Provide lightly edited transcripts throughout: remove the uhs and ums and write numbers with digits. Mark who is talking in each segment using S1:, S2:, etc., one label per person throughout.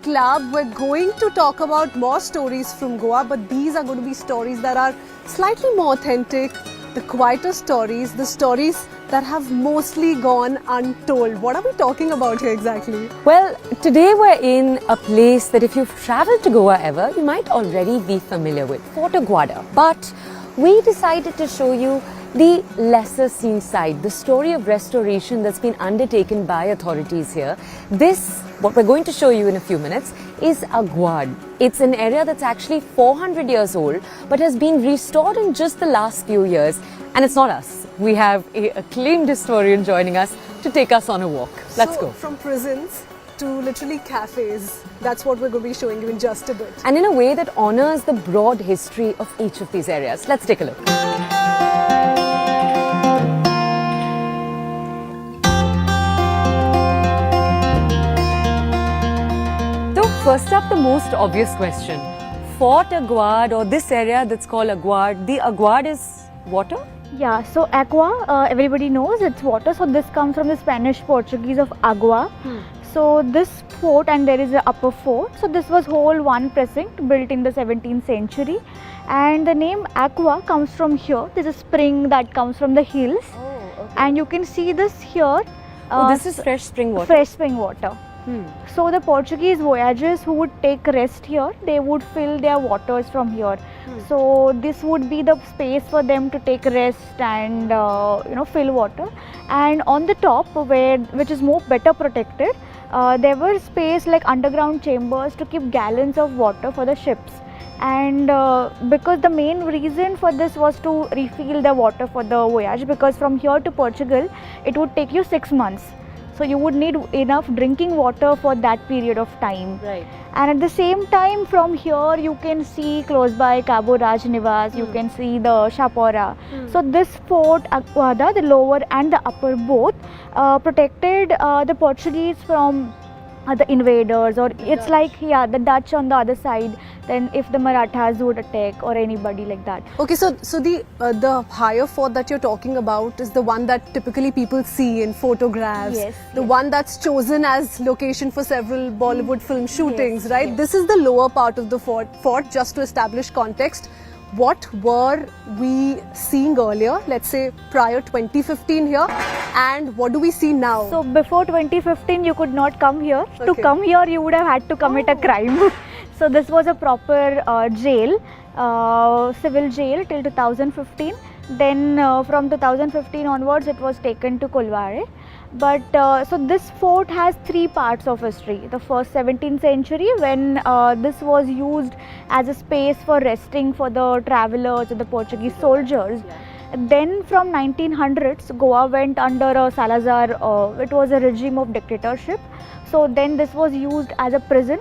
S1: club. We're going to talk about more stories from Goa, but these are going to be stories that are slightly more authentic, the quieter stories, the stories that have mostly gone untold. What are we talking about here exactly?
S2: Well, today we're in a place that if you've travelled to Goa ever, you might already be familiar with, Fort Aguada. But we decided to show you the lesser seen side, the story of restoration that's been undertaken by authorities here. This, what we're going to show you in a few minutes, is Aguada. It's an area that's actually 400 years old, but has been restored in just the last few years. And it's not us. We have an acclaimed historian joining us to take us on a walk. Let's go.
S1: From prisons to literally cafes, that's what we're going to be showing you in just a bit.
S2: And in a way that honors the broad history of each of these areas. Let's take a look. First up, the most obvious question. Fort Aguada, or this area that's called Aguada, the Aguada is water?
S3: Yeah, so agua, everybody knows it's water. So this comes from the Spanish Portuguese of agua. So this fort, and there is an upper fort. So this was whole one precinct built in the 17th century. And the name Aqua comes from here. There's a spring that comes from the hills.
S2: Oh, okay.
S3: And you can see this here.
S2: This is fresh spring water?
S3: Fresh spring water. So the Portuguese voyagers who would take rest here, they would fill their waters from here. So this would be the space for them to take rest and fill water. And on the top, which is more better protected, there were space like underground chambers to keep gallons of water for the ships. And because the main reason for this was to refill the water for the voyage, because from here to Portugal it would take you 6 months. So you would need enough drinking water for that period of time.
S2: Right.
S3: And at the same time, from here you can see close by Cabo Raj Nivas, you can see the Shapora. So this fort Aguada, the lower and the upper both, protected the Portuguese from the invaders, or it's like the Dutch on the other side. Then if the Marathas would attack or anybody like that.
S1: Okay, so the higher fort that you're talking about is the one that typically people see in photographs.
S3: Yes.
S1: The one that's chosen as location for several Bollywood film shootings, right?
S3: Yes.
S1: This is the lower part of the fort, just to establish context. What were we seeing earlier, let's say prior 2015 here, and what do we see now?
S3: So before 2015 you could not come here.
S1: Okay.
S3: To come here you would have had to commit a crime. So this was a proper jail, civil jail till 2015. Then from 2015 onwards it was taken to Colvalcar. But so this fort has 3 parts of history. The first 17th century, when this was used as a space for resting for the travelers or the Portuguese soldiers. Then from 1900s, Goa went under Salazar. It was a regime of dictatorship. So then this was used as a prison.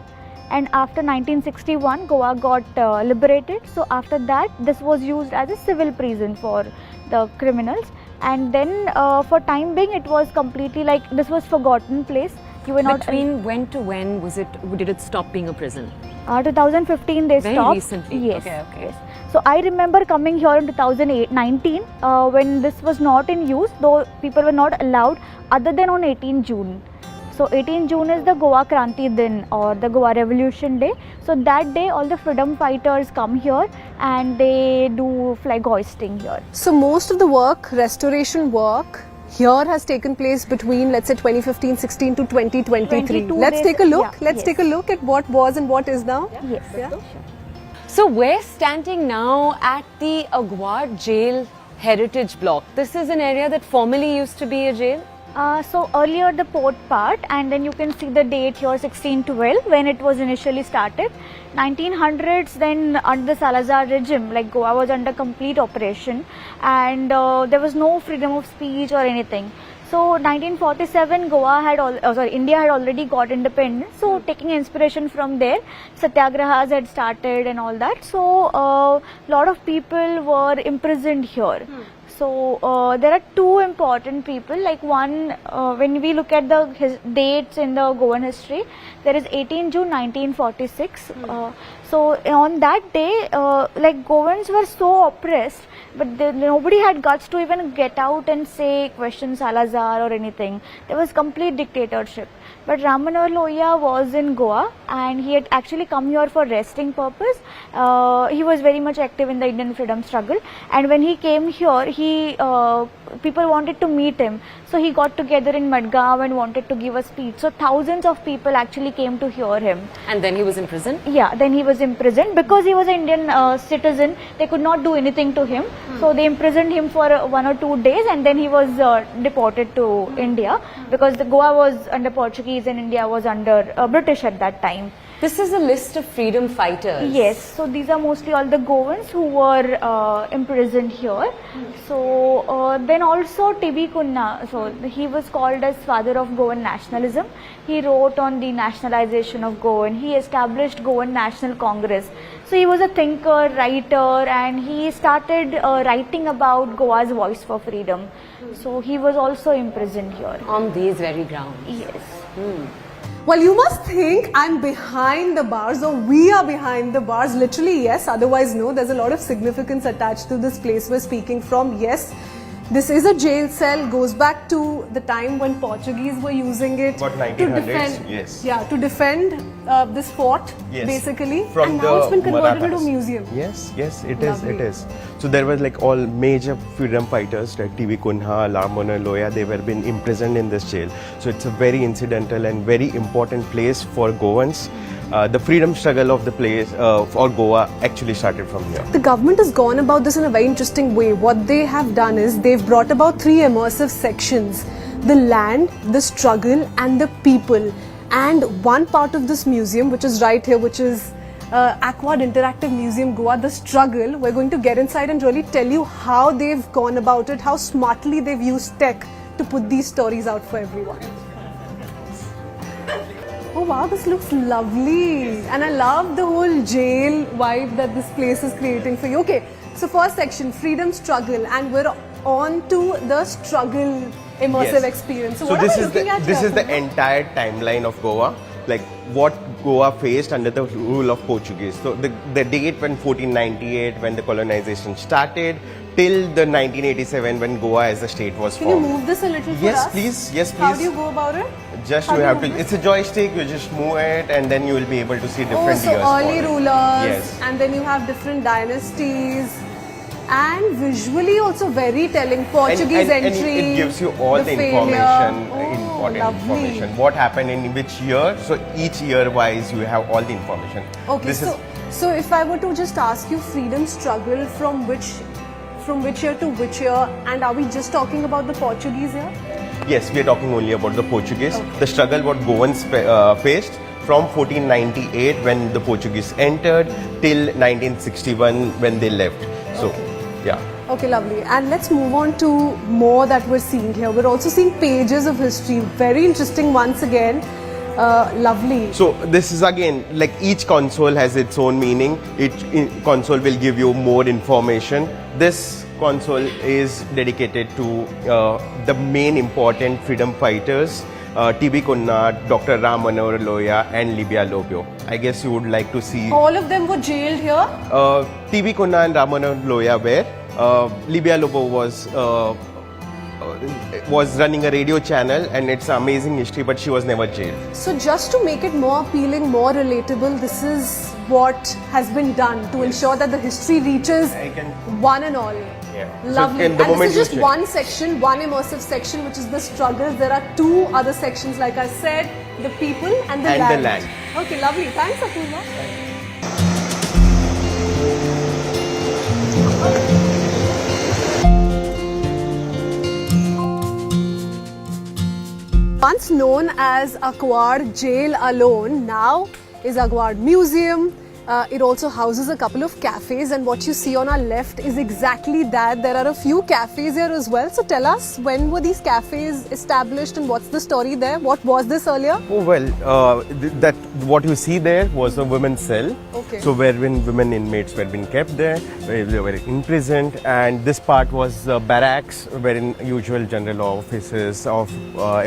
S3: And after 1961, Goa got liberated. So after that, this was used as a civil prison for the criminals. And then for time being, it was completely like, this was forgotten place. You were not.
S2: Between when to when did it stop being a prison?
S3: 2015 they stopped.
S2: Very recently.
S3: Yes.
S2: Okay.
S3: Yes. So I remember coming here in 2019 when this was not in use, though people were not allowed other than on 18 June. So 18 June is the Goa Kranti Din, or the Goa Revolution Day. So that day all the freedom fighters come here and they do flag hoisting here.
S1: So most of the work, restoration work, here has taken place between, let's say, 2015-16 to 2023. Let's take a look. Let's take a look at what was and what is now.
S3: Yes.
S1: Yeah.
S2: So we're standing now at the Aguada Jail Heritage Block. This is an area that formerly used to be a jail?
S3: So earlier the port part, and then you can see the date here 1612 when it was initially started. 1900s, then under the Salazar regime, like Goa was under complete operation, and there was no freedom of speech or anything. So 1947, India had already got independence. So taking inspiration from there, satyagrahas had started and all that. So a lot of people were imprisoned here. So there are 2 important people, like one, when we look at the dates in the Goan history, there is 18 June 1946. So on that day, like Goans were so oppressed, but nobody had guts to even get out and say question Salazar or anything. There was complete dictatorship. But Ramanohar Lohia was in Goa and he had actually come here for resting purpose. He was very much active in the Indian freedom struggle, and when he came here, people wanted to meet him. So he got together in Madgaon and wanted to give a speech. So thousands of people actually came to hear him.
S2: And then he was in prison?
S3: Yeah, then he was imprisoned because he was an Indian citizen. They could not do anything to him. So they imprisoned him for 1 or 2 days, and then he was deported to India because the Goa was under Portuguese and India was under British at that time.
S2: This is a list of freedom fighters.
S3: Yes, so these are mostly all the Goans who were imprisoned here. So then also T.B. Kunna, so he was called as father of Goan nationalism. He wrote on the nationalization of Goan. He established Goan National Congress. So he was a thinker, writer, and he started writing about Goa's voice for freedom. So he was also imprisoned here.
S2: On these very grounds.
S3: Yes.
S1: Well, you must think I'm behind the bars, or we are behind the bars. Literally, yes. Otherwise, no. There's a lot of significance attached to this place we're speaking from. Yes, this is a jail cell. Goes back to the time when Portuguese were using it
S4: About 1900s,
S1: to defend.
S4: yes.
S1: Yeah, to defend this fort,
S4: Yes.
S1: basically.
S4: From
S1: and now it's been
S4: the
S1: converted into a
S4: Marathas.
S1: museum.
S4: Yes, it is,
S1: Lovely.
S4: it is. So there was like all major freedom fighters like T.B. Kunha, Ramanohar Lohia, they were been imprisoned in this jail. So it's a very incidental and very important place for Goans. The freedom struggle of the place for Goa actually started from here.
S1: The government has gone about this in a very interesting way. What they have done is they've brought about 3 immersive sections: the land, the struggle, and the people. And one part of this museum, which is right here, which is Aguada Interactive Museum Goa, the struggle, we're going to get inside and really tell you how they've gone about it, how smartly they've used tech to put these stories out for everyone. Oh wow, this looks lovely, and I love the whole jail vibe that this place is creating for you. Okay, so first section, freedom struggle, and we're on to the struggle immersive
S4: Yes.
S1: experience. So,
S4: So
S1: what
S4: this
S1: are we
S4: is
S1: looking at
S4: this
S1: here,
S4: is the
S1: Pooja?
S4: entire timeline of Goa, like what Goa faced under the rule of Portuguese. So the date when 1498, when the colonization started, till the 1987 when Goa as a state was
S1: Can you
S4: formed.
S1: move this a little for
S4: Yes,
S1: us?
S4: please. Yes,
S1: How
S4: please.
S1: do you go about it?
S4: Just
S1: How
S4: you
S1: do
S4: have to.
S1: move it?
S4: It's a joystick. You just move it, and then you will be able to see
S1: Oh,
S4: different
S1: so
S4: years.
S1: early
S4: forward.
S1: rulers,
S4: Yes.
S1: and then you have different dynasties, and visually also very telling. Portuguese
S4: and
S1: entry.
S4: it gives you all the
S1: failure.
S4: information,
S1: Oh,
S4: important
S1: lovely.
S4: information. What happened in which year? So each year wise, you have all the information.
S1: Okay,
S4: This
S1: so if I were to just ask you, freedom struggle from which year to which year, and are we just talking about the Portuguese here?
S4: Yes, we are talking only about the Portuguese. The struggle what Goans faced from 1498 when the Portuguese entered till 1961 when they left. So, yeah.
S1: Okay, lovely. And let's move on to more that we're seeing here. We're also seeing pages of history. Very interesting once again. Lovely.
S4: So this is again like each console has its own meaning. Each console will give you more information. This console is dedicated to the main important freedom fighters, T.B. Kunna, Dr. Ramanohar Lohia, and Libya Lobo. I guess you would like to see.
S1: All of them were jailed here.
S4: T.B. Kunna and Ramanohar Lohia were. Libya Lobo was running a radio channel, and it's an amazing history, but she was never jailed.
S1: So just to make it more appealing, more relatable, this is what has been done to ensure that the history reaches one and all.
S4: Yeah.
S1: Lovely.
S4: So in the
S1: And this
S4: moment
S1: is just
S4: you check-
S1: one section, one immersive section, which is the struggles. There are 2 other sections, like I said, the people and the
S4: And
S1: land.
S4: the land.
S1: Okay, lovely. Thanks, Apurva. Once known as Aguada Jail alone, now is Aguada Museum. It also houses a couple of cafes, and what you see on our left is exactly that. There are a few cafes here as well. So tell us, when were these cafes established and what's the story there? What was this earlier?
S4: Oh well, that what you see there was a women's cell.
S1: Okay.
S4: So wherein women inmates were being kept there, where they were imprisoned, and this part was barracks, wherein usual general officers of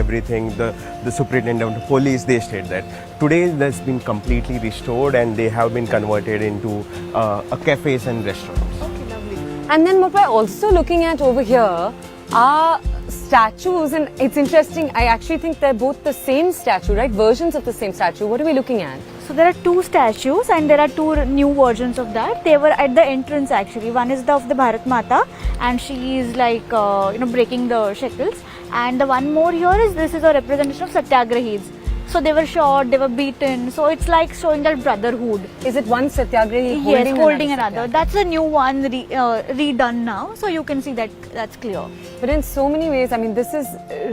S4: everything, the superintendent of police, they stayed there. today that's been completely restored and they have been converted into a cafes and restaurants.
S1: Okay, lovely.
S2: And then what we're also looking at over here are statues, and it's interesting, I actually think they're both the same statue, right? Versions of the same statue. What are we looking at?
S3: So there are two statues and there are two new versions of that. They were at the entrance actually. One is of the Bharat Mata and she is like breaking the shackles. And the one more here is this is a representation of Satyagrahis. So they were shot, they were beaten. So it's like showing that brotherhood.
S2: Is it one Satyagrahi
S3: holding another? That's a new one redone now. So you can see that that's clear.
S2: But in so many ways, I mean, this is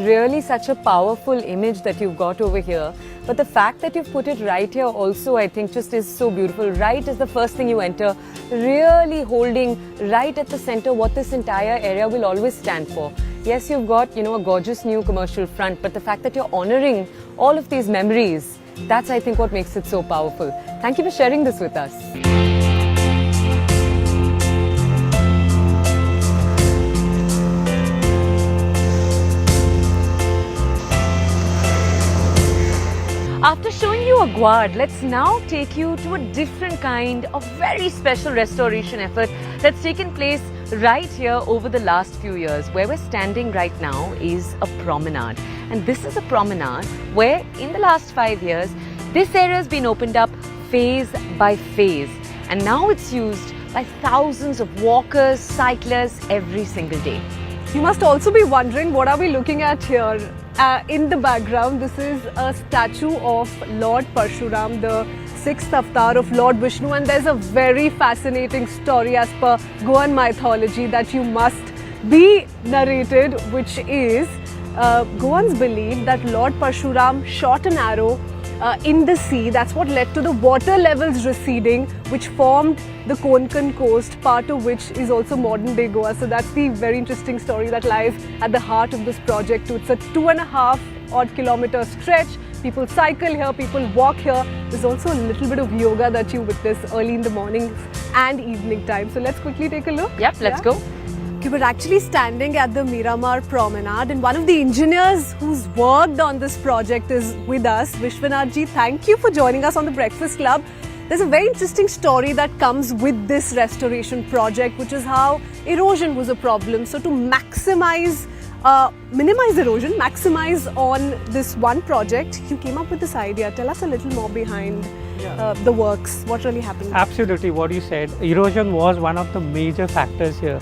S2: really such a powerful image that you've got over here. But the fact that you've put it right here also, I think, just is so beautiful. Right is the first thing you enter, really holding right at the center what this entire area will always stand for. Yes, you've got, a gorgeous new commercial front, but the fact that you're honoring all of these memories, that's, I think, what makes it so powerful. Thank you for sharing this with us. After showing you Aguada, let's now take you to a different kind of very special restoration effort that's taken place right here over the last few years. Where we're standing right now is a promenade. And this is a promenade where in the last 5 years, this area has been opened up phase by phase. And now it's used by thousands of walkers, cyclists every single day.
S1: You must also be wondering, what are we looking at here? In the background, this is a statue of Lord Parshuram, the 6th avatar of Lord Vishnu, and there's a very fascinating story as per Goan mythology that you must be narrated, which is Goans believe that Lord Parshuram shot an arrow in the sea. That's what led to the water levels receding, which formed the Konkan coast, part of which is also modern day Goa. So that's the very interesting story that lies at the heart of this project too. It's a 2.5 odd kilometer stretch. People cycle here, people walk here. There's also a little bit of yoga that you witness early in the morning and evening time. So let's quickly take a look.
S2: Yep, let's go.
S1: Okay, we're actually standing at the Miramar Promenade, and one of the engineers who's worked on this project is with us. Vishwanath ji, thank you for joining us on the Breakfast Club. There's a very interesting story that comes with this restoration project, which is how erosion was a problem. So to minimize erosion, maximize on this one project, you came up with this idea. Tell us a little more behind the works. What really happened?
S5: Absolutely, what you said. Erosion was one of the major factors here.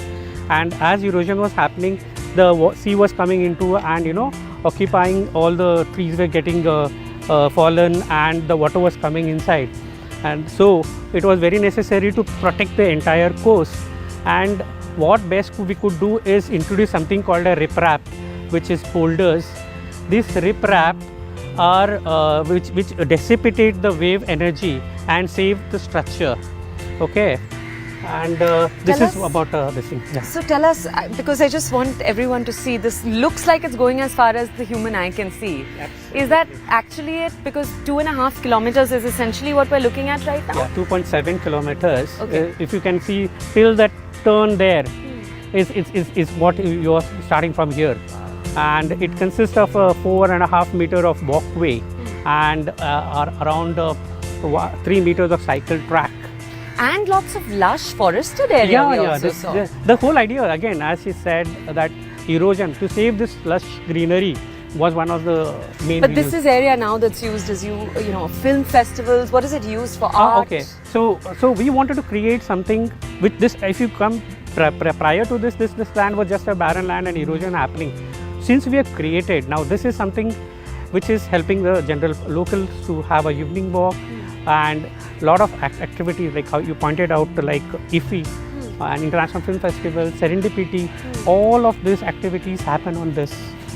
S5: And as erosion was happening, the sea was coming into and occupying all the trees were getting fallen and the water was coming inside. And so it was very necessary to protect the entire coast. And what best we could do is introduce something called a riprap, which is boulders. This riprap are which dissipate the wave energy and save the structure. Okay. And this is about this thing. Yeah.
S2: So tell us, because I just want everyone to see, this looks like it's going as far as the human eye can see.
S5: Absolutely.
S2: Is that actually it? Because 2.5 kilometers is essentially what we're looking at right now?
S5: Yeah, 2.7 kilometers.
S2: Okay.
S5: If you can see till that turn there is what you are starting from here. And it consists of a 4.5 meter of walkway and around 3 meters of cycle track.
S2: And lots of lush forested area we also saw.
S5: The whole idea, again, as she said, that erosion, to save this lush greenery was one of the main
S2: But
S5: reasons.
S2: this is area now that's used as film festivals. What is it used for? Art?
S5: Okay. So we wanted to create something with this. If you come prior to this land was just a barren land and erosion happening. Since we have created, now this is something which is helping the general locals to have a evening walk and lot of activities like how you pointed out, like IFFI, an international film festival, Serendipity, all of these activities happen on this.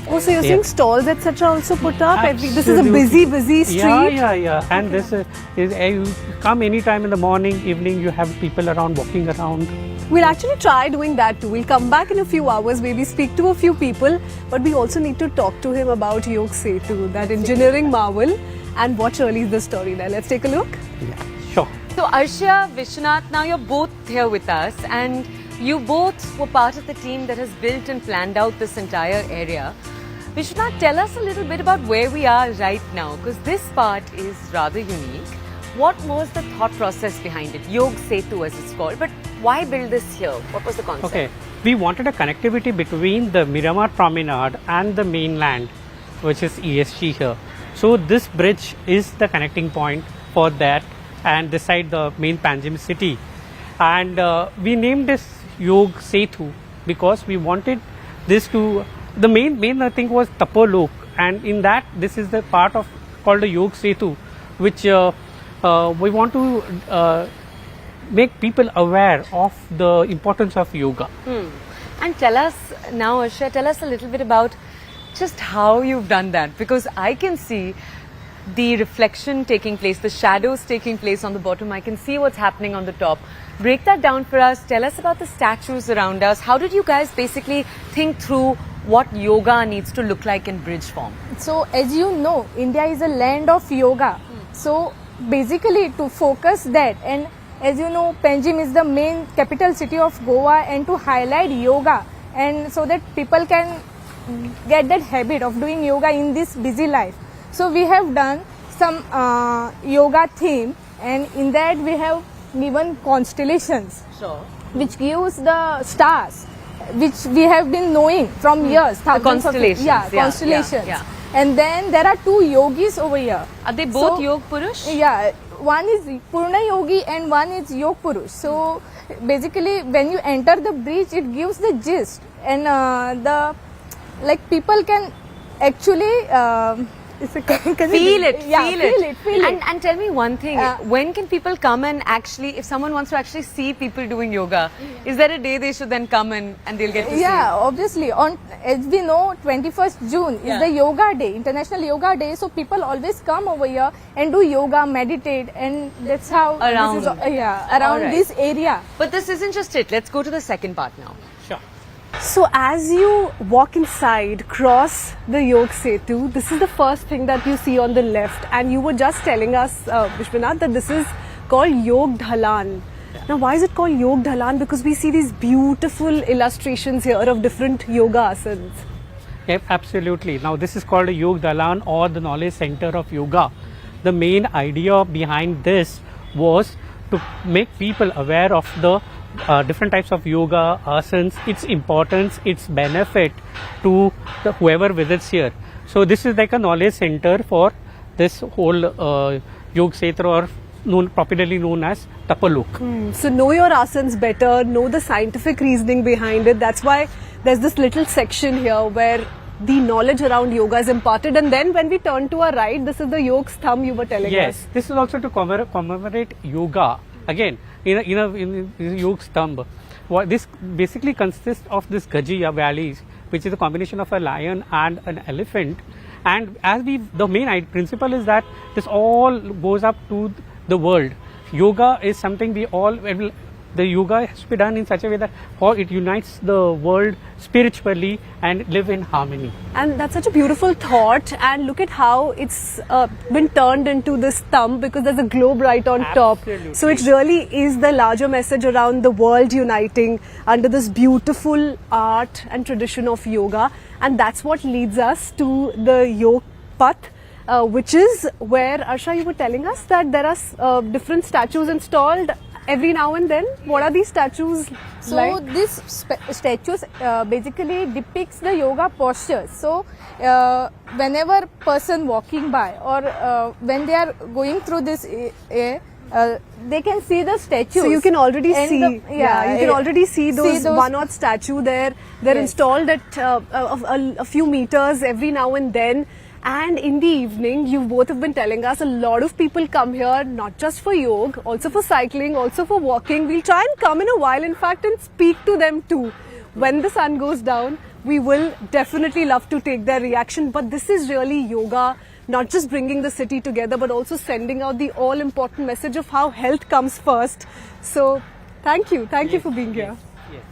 S1: Oh, so you're seeing stalls etc. also put up? This is a
S5: Absolutely.
S1: busy street?
S5: Yeah. And this is you come anytime in the morning, evening, you have people around, walking around.
S1: We'll actually try doing that too. We'll come back in a few hours, maybe speak to a few people, but we also need to talk to him about Yog Setu, that engineering marvel, and what really is the story there. Let's take a look.
S5: Yeah, sure.
S2: So Arshia, Vishwanath, now you're both here with us and you both were part of the team that has built and planned out this entire area. Vishwanath, tell us a little bit about where we are right now, because this part is rather unique. What was the thought process behind it? Yog Setu as it's called, but why build this here? What was the concept?
S5: Okay, we wanted a connectivity between the Miramar Promenade and the mainland, which is ESG here. So this bridge is the connecting point for that, and this side the main Panjim city. And we named this Yog Setu because we wanted this to, the main thing was Tapolok, and in that this is the part of called the Yog Setu, which we want to make people aware of the importance of yoga.
S2: And tell us now, Asha, tell us a little bit about just how you've done that, because I can see the reflection taking place, the shadows taking place on the bottom. I can see what's happening on the top. Break that down for us. Tell us about the statues around us. How did you guys basically think through what yoga needs to look like in bridge form?
S3: So as you know, India is a land of yoga. So basically to focus that, and as you know, Panjim is the main capital city of Goa, and to highlight yoga, and so that people can get that habit of doing yoga in this busy life. So we have done some yoga theme, and in that we have given constellations,
S2: Sure.
S3: which gives the stars, which we have been knowing from years. Thousands
S2: constellations,
S3: of,
S2: yeah,
S3: constellations.
S2: yeah.
S3: And then there are two yogis over here.
S2: Are they both
S3: So-
S2: Yog Purush?
S3: Yeah, one is Purna Yogi and one is Yog Purush. So basically, when you enter the bridge, it gives the gist, and people can actually
S2: Feel it.
S3: feel it.
S2: And tell me one thing, when can people come and actually, if someone wants to actually see people doing yoga, is there a day they should then come and they'll get to
S3: Yeah, obviously. On, as we know, 21st June
S2: Yeah.
S3: is the Yoga Day, International Yoga Day. So people always come over here and do yoga, meditate, and that's how
S2: Around.
S3: this is, around
S2: Alright.
S3: this area.
S2: But this isn't just it. Let's go to the second part now.
S5: Sure.
S1: So as you walk inside, cross the Yog Setu, this is the first thing that you see on the left, and you were just telling us, Vishwanath, that this is called Yog Dhalan. Now why is it called Yog Dhalan? Because we see these beautiful illustrations here of different yoga asanas.
S5: Yep, absolutely. Now this is called a Yog Dalan, or the knowledge center of yoga. The main idea behind this was to make people aware of the different types of yoga asanas, its importance, its benefit to whoever visits here. So this is like a knowledge center for this whole Yog Setu, or popularly known as Tapaluk.
S1: So know your asanas better, know the scientific reasoning behind it. That's why there's this little section here where the knowledge around yoga is imparted. And then when we turn to our right, this is the Yog Stham you were telling us.
S5: Yes, this is also to commemorate yoga. Again, in Yog Stham, what this basically consists of this Gajiya valleys, which is a combination of a lion and an elephant. And as the main principle is that this all goes up to the world. Yoga is something the yoga has to be done in such a way that it unites the world spiritually and live in harmony.
S1: And that's such a beautiful thought, and look at how it's been turned into this thumb, because there's a globe right on top. So it really is the larger message around the world uniting under this beautiful art and tradition of yoga. And that's what leads us to the Yog Path, which is where, Arsha, you were telling us that there are different statues installed every now and then. What are these statues
S3: So
S1: like?
S3: this statues basically depicts the yoga postures. So whenever person walking by, or when they are going through this they can see the statues.
S1: So you can already
S3: And
S1: see,
S3: the-
S1: you can already see those
S3: those-
S1: one-odd statue there. They're
S3: Yes.
S1: installed at a few meters every now and then. And in the evening, you both have been telling us, a lot of people come here not just for yoga, also for cycling, also for walking. We'll try and come in a while, in fact, and speak to them too. When the sun goes down, we will definitely love to take their reaction. But this is really yoga, not just bringing the city together, but also sending out the all-important message of how health comes first. So thank you. Thank you for being here.
S5: Yes.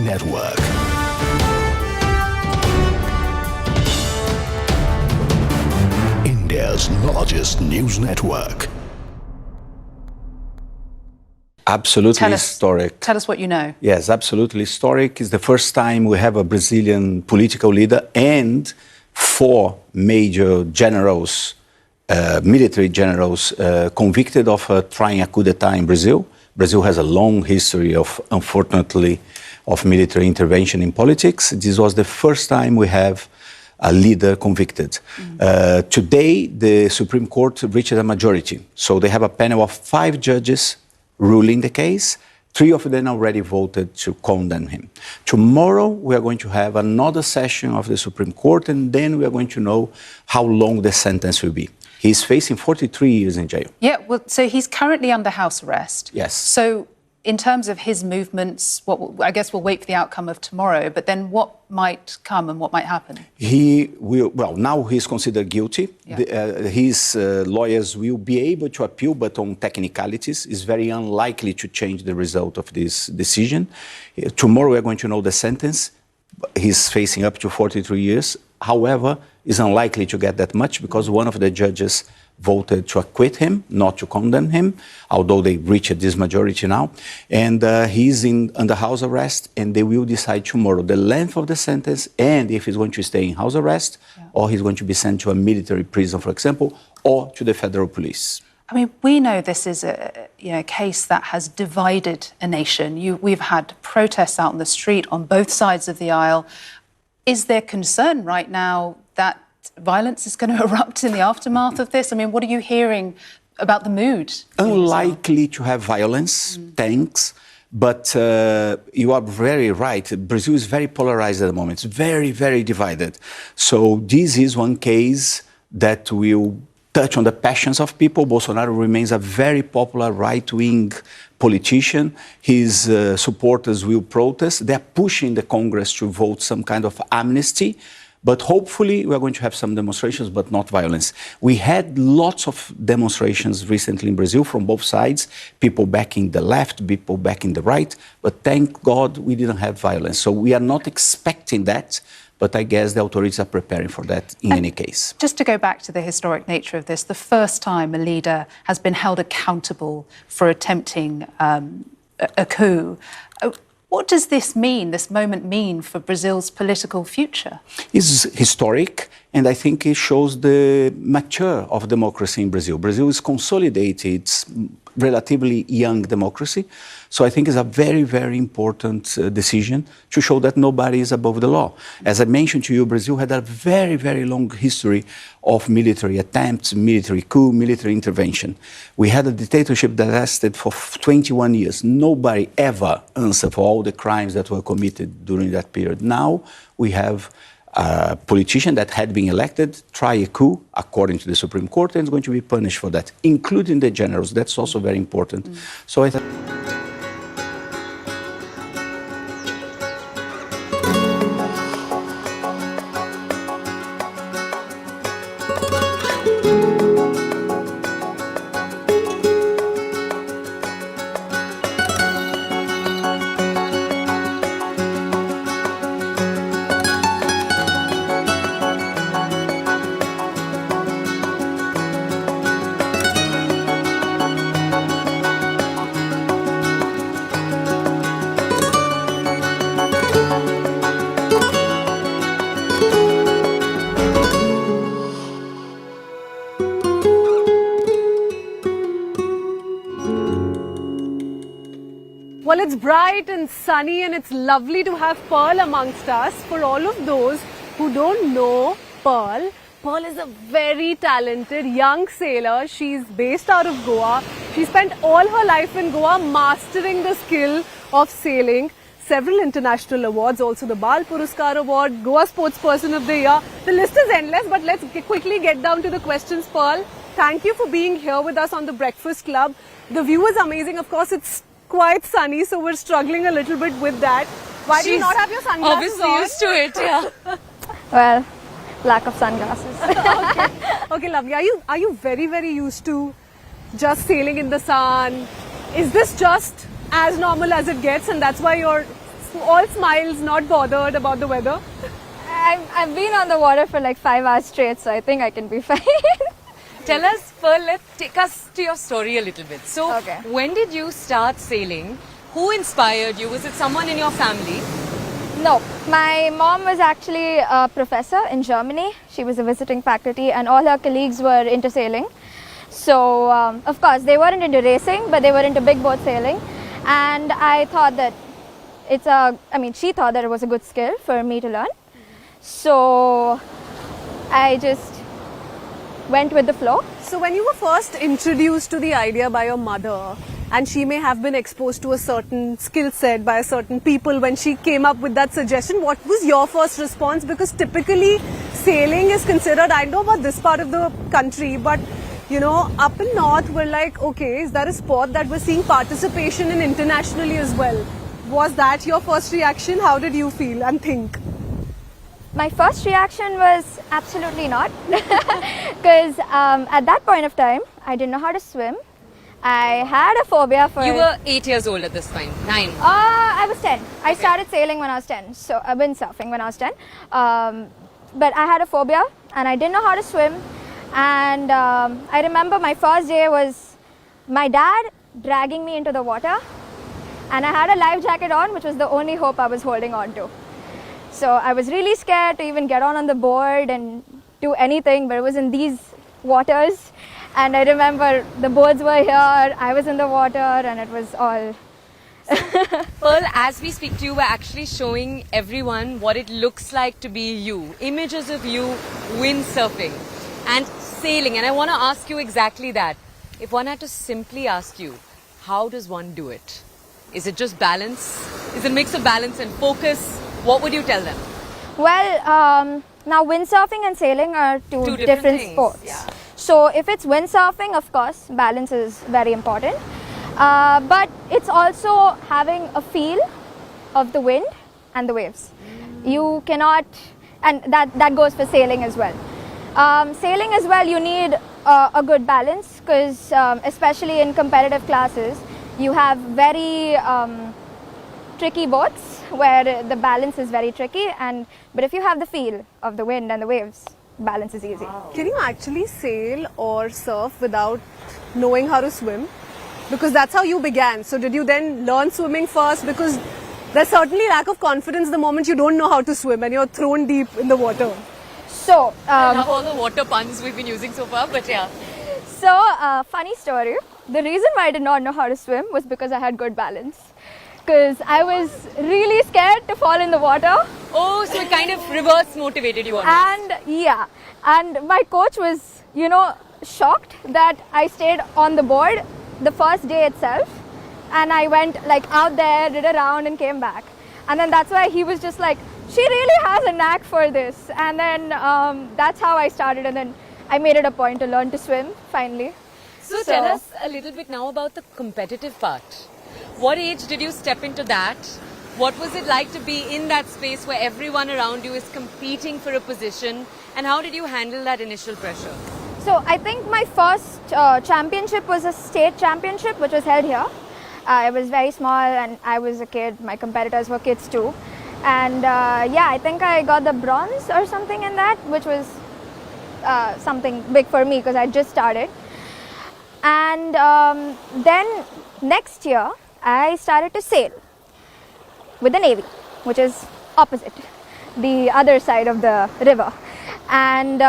S6: Network. India's largest news network.
S7: Absolutely historic.
S8: Tell us what you know.
S7: Yes, absolutely historic. It's the first time we have a Brazilian political leader and 4 major generals, military generals, convicted of trying a coup d'etat in Brazil. Brazil has a long history of, unfortunately, of military intervention in politics. This was the first time we have a leader convicted. Today, the Supreme Court reached a majority. So they have a panel of 5 judges ruling the case. 3 of them already voted to condemn him. Tomorrow, we are going to have another session of the Supreme Court, and then we are going to know how long the sentence will be. He's facing 43 years in jail.
S8: Yeah, well, so he's currently under house arrest.
S7: Yes.
S8: So in terms of his movements, I guess we'll wait for the outcome of tomorrow, but then what might come and what might happen?
S7: He will, well, now he's considered guilty.
S8: Yeah.
S7: His lawyers will be able to appeal, but on technicalities. It's very unlikely to change the result of this decision. Tomorrow we are going to know the sentence. He's facing up to 43 years. However, it's unlikely to get that much because one of the judges voted to acquit him, not to condemn him, although they reached this majority now. And he's under house arrest, and they will decide tomorrow the length of the sentence and if he's going to stay in house arrest or he's going to be sent to a military prison, for example, or to the federal police.
S8: I mean, we know this is a case that has divided a nation. We've had protests out on the street on both sides of the aisle. Is there concern right now that violence is going to erupt in the aftermath of this? I mean, what are you hearing about the mood?
S7: Unlikely to have violence, thanks. But you are very right. Brazil is very polarized at the moment. It's very, very divided. So this is one case that will touch on the passions of people. Bolsonaro remains a very popular right-wing politician. His supporters will protest. They're pushing the Congress to vote some kind of amnesty. But hopefully, we are going to have some demonstrations, but not violence. We had lots of demonstrations recently in Brazil from both sides, people backing the left, people backing the right. But thank God we didn't have violence. So we are not expecting that. But I guess the authorities are preparing for that in any case.
S8: Just to go back to the historic nature of this, the first time a leader has been held accountable for attempting a coup. What does this mean, this moment mean for Brazil's political future?
S7: It's historic, and I think it shows the mature of democracy in Brazil. Brazil is consolidated, it's relatively young democracy. So I think it's a very, very important decision to show that nobody is above the law. As I mentioned to you, Brazil had a very, very long history of military attempts, military coup, military intervention. We had a dictatorship that lasted for 21 years. Nobody ever answered for all the crimes that were committed during that period. Now we have a politician that had been elected, try a coup, according to the Supreme Court, and is going to be punished for that, including the generals. That's also very important. So I think...
S1: Well, it's bright and sunny and it's lovely to have Pearl amongst us. For all of those who don't know Pearl, Pearl is a very talented young sailor. She's based out of Goa. She spent all her life in Goa mastering the skill of sailing. Several international awards, also the Bal Puraskar Award, Goa Sportsperson of the Year. The list is endless, but let's quickly get down to the questions, Pearl. Thank you for being here with us on the Breakfast Club. The view is amazing. Of course, it's quite sunny, so we're struggling a little bit with that. Why do you not have your sunglasses
S2: obviously
S1: on?
S2: used to it, yeah.
S3: Well, lack of sunglasses.
S1: Okay, lovely. Are you very, very used to just sailing in the sun? Is this just as normal as it gets and that's why you're all smiles, not bothered about the weather?
S3: I've been on the water for like 5 hours straight, so I think I can be fine.
S2: Tell us, Pearl, take us to your story a little bit. So,
S3: Okay.
S2: when did you start sailing? Who inspired you? Was it someone in your family?
S3: No, my mom was actually a professor in Germany. She was a visiting faculty, and all her colleagues were into sailing. So, of course, they weren't into racing, but they were into big boat sailing. And I thought that she thought that it was a good skill for me to learn. So, I just went with the flow.
S1: So when you were first introduced to the idea by your mother, and she may have been exposed to a certain skill set by a certain people when she came up with that suggestion, what was your first response? Because typically sailing is considered, I know about this part of the country, but you know, up in north we're like, okay, is that a sport that we're seeing participation in internationally as well? Was that your first reaction? How did you feel and think?
S3: My first reaction was absolutely not, because at that point of time, I didn't know how to swim. I had a phobia for...
S2: You were 8 years old at this time, 9.
S3: I was 10. I started sailing when I was 10, so windsurfing when I was 10. But I had a phobia and I didn't know how to swim. And I remember my first day was my dad dragging me into the water, and I had a life jacket on, which was the only hope I was holding on to. So I was really scared to even get on the board and do anything, but it was in these waters. And I remember the boards were here, I was in the water, and it was all...
S2: Pearl, as we speak to you, we're actually showing everyone what it looks like to be you. Images of you windsurfing and sailing. And I want to ask you exactly that. If one had to simply ask you, how does one do it? Is it just balance? Is it a mix of balance and focus? What would you tell them?
S3: Well, now windsurfing and sailing are two different
S2: things,
S3: sports.
S2: yeah.
S3: So if it's windsurfing, of course, balance is very important. But it's also having a feel of the wind and the waves. You cannot, and that goes for sailing as well. Sailing as well, you need a good balance, because especially in competitive classes, you have very tricky boats where the balance is very tricky, but if you have the feel of the wind and the waves, balance is easy.
S1: Can you actually sail or surf without knowing how to swim? Because that's how you began. So did you then learn swimming first? Because there's certainly lack of confidence the moment you don't know how to swim and you're thrown deep in the water.
S3: So,
S2: I love all the water puns we've been using so far, but yeah.
S3: So, funny story. The reason why I did not know how to swim was because I had good balance. Because I was really scared to fall in the water.
S2: Oh, so it kind of reverse motivated you on
S3: And my coach was, shocked that I stayed on the board the first day itself. And I went out there, did a round and came back. And then that's why he was just like, she really has a knack for this. And then that's how I started, and then I made it a point to learn to swim finally.
S2: So tell us a little bit now about the competitive part. What age did you step into that? What was it like to be in that space where everyone around you is competing for a position? And how did you handle that initial pressure?
S3: So I think my first championship was a state championship, which was held here. I was very small and I was a kid. My competitors were kids too. And I think I got the bronze or something in that, which was something big for me because I just started. And then next year, I started to sail with the Navy, which is opposite, the other side of the river. And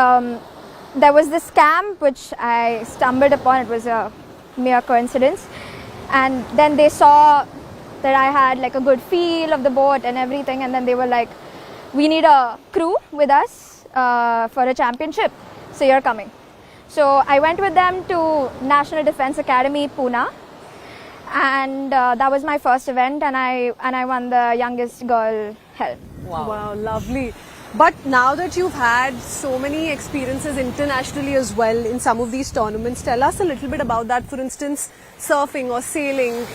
S3: there was this camp which I stumbled upon. It was a mere coincidence. And then they saw that I had a good feel of the boat and everything, and then they were like, we need a crew with us for a championship, so you're coming. So I went with them to National Defence Academy, Pune, and that was my first event, and I won the youngest girl held.
S1: Wow, lovely. But now that you've had so many experiences internationally as well in some of these tournaments, tell us a little bit about that. For instance, surfing or sailing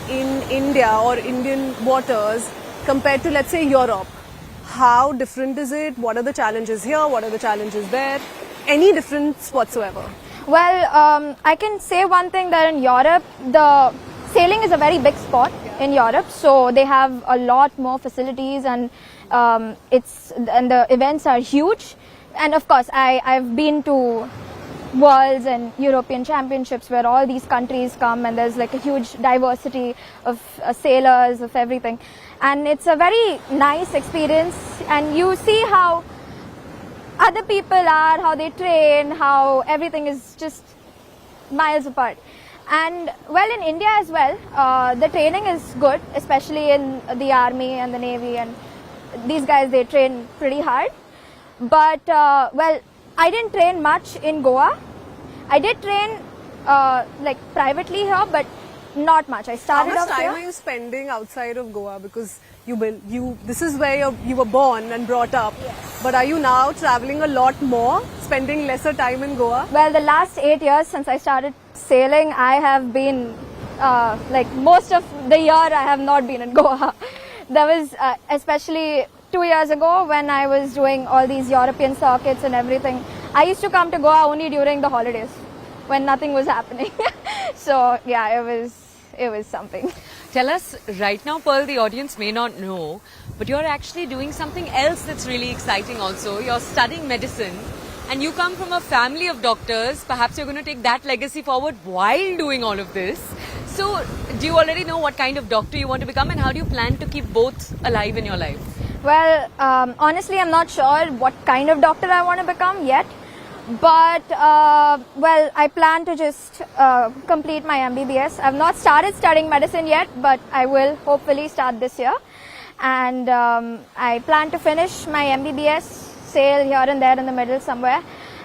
S1: in India or Indian waters compared to, let's say, Europe. How different is it? What are the challenges here? What are the challenges there? Any difference whatsoever?
S3: Well, I can say one thing, that in Europe, the sailing is a very big sport.
S1: Yeah.
S3: in Europe, so they have a lot more facilities, and the events are huge. And of course, I've been to Worlds and European Championships where all these countries come, and there's like a huge diversity of sailors, of everything, and it's a very nice experience. And you see how other people are, how they train, how everything is just miles apart. And well, in India as well, the training is good, especially in the army and the navy, and these guys, they train pretty hard. But well, I didn't train much in Goa. I did train like privately here, but not much. I started
S1: How much
S3: off
S1: time
S3: here.
S1: are you spending outside of Goa? Because this is where you were born and brought up.
S3: Yes.
S1: But are you now traveling a lot more, spending lesser time in Goa?
S3: Well, the last 8 years since I started sailing, I have been like most of the year I have not been in Goa. There was especially 2 years ago when I was doing all these European circuits and everything. I used to come to Goa only during the holidays when nothing was happening. So yeah, it was something.
S2: Tell us right now, Pearl, the audience may not know, but you're actually doing something else that's really exciting also. You're studying medicine and you come from a family of doctors. Perhaps you're going to take that legacy forward while doing all of this. So do you already know what kind of doctor you want to become, and how do you plan to keep both alive in your life?
S3: Well, honestly, I'm not sure what kind of doctor I want to become yet. But, well, I plan to just complete my MBBS. I've not started studying medicine yet, but I will hopefully start this year. And I plan to finish my MBBS, sail here and there in the middle somewhere,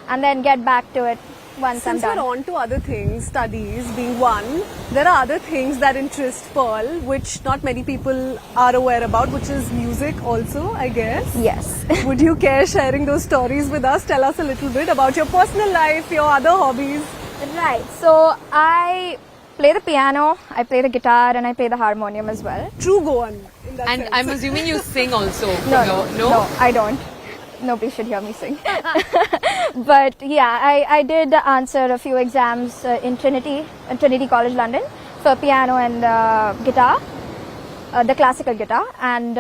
S3: and then get back to it once I'm
S1: Since we're
S3: done.
S1: on to other things, studies being one, there are other things that interest Pearl, which not many people are aware about, which is music also, I guess.
S3: Yes.
S1: Would you care sharing those stories with us? Tell us a little bit about your personal life, your other hobbies.
S3: Right. So I play the piano, I play the guitar, and I play the harmonium as well.
S1: True Goan in that
S2: And
S1: sense.
S2: I'm assuming you sing also.
S3: No, I don't. Nobody should hear me sing. But yeah, I did answer a few exams in Trinity College London for piano and guitar, the classical guitar, and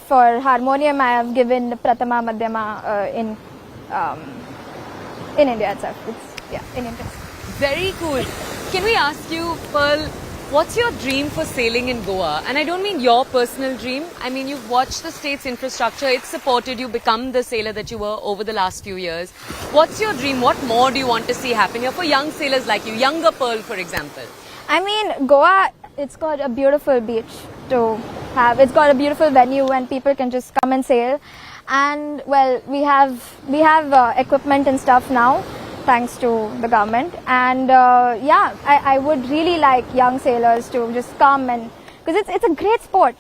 S3: for harmonium I have given Prathama Madhyama in India itself. In India.
S2: Very cool. Can we ask you, Pearl, what's your dream for sailing in Goa? And I don't mean your personal dream. I mean, you've watched the state's infrastructure. It's supported you become the sailor that you were over the last few years. What's your dream? What more do you want to see happen here for young sailors like you, younger Pearl, for example?
S3: I mean, Goa, it's got a beautiful beach to have. It's got a beautiful venue and people can just come and sail. And well, we have equipment and stuff now, thanks to the government. And yeah, I would really like young sailors to just come, and because it's a great sport.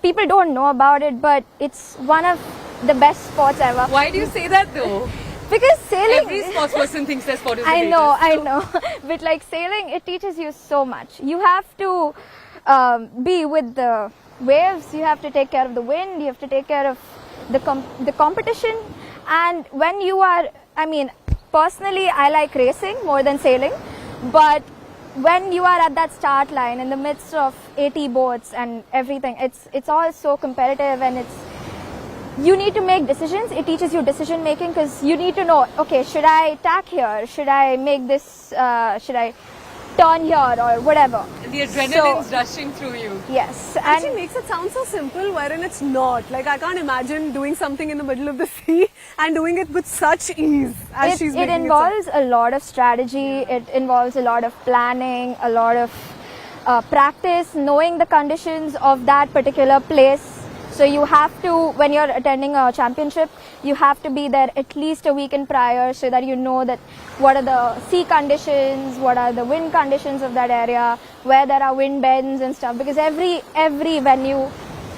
S3: People don't know about it, but it's one of the best sports ever.
S2: Why do you say that though?
S3: Because sailing,
S2: Every sports person thinks their sport is the
S3: I
S2: greatest.
S3: know. But like sailing, it teaches you so much. You have to be with the waves. You have to take care of the wind. You have to take care of the competition. And when you are, I mean, personally, I like racing more than sailing. But when you are at that start line in the midst of 80 boats and everything, it's all so competitive, and you need to make decisions. It teaches you decision making, because you need to know, okay, should I tack here? Should I make this, should I turn here or whatever?
S2: The adrenaline's rushing through you.
S3: Yes.
S1: Actually
S3: And
S1: makes it sound so simple, wherein it's not. Like, I can't imagine doing something in the middle of the sea and doing it with such ease as she's
S3: it
S1: making
S3: involves a lot of strategy. It involves a lot of planning, a lot of practice, knowing the conditions of that particular place. So you have to, when you're attending a championship, you have to be there at least a weekend prior, so that you know that what are the sea conditions, what are the wind conditions of that area, where there are wind bends and stuff, because every venue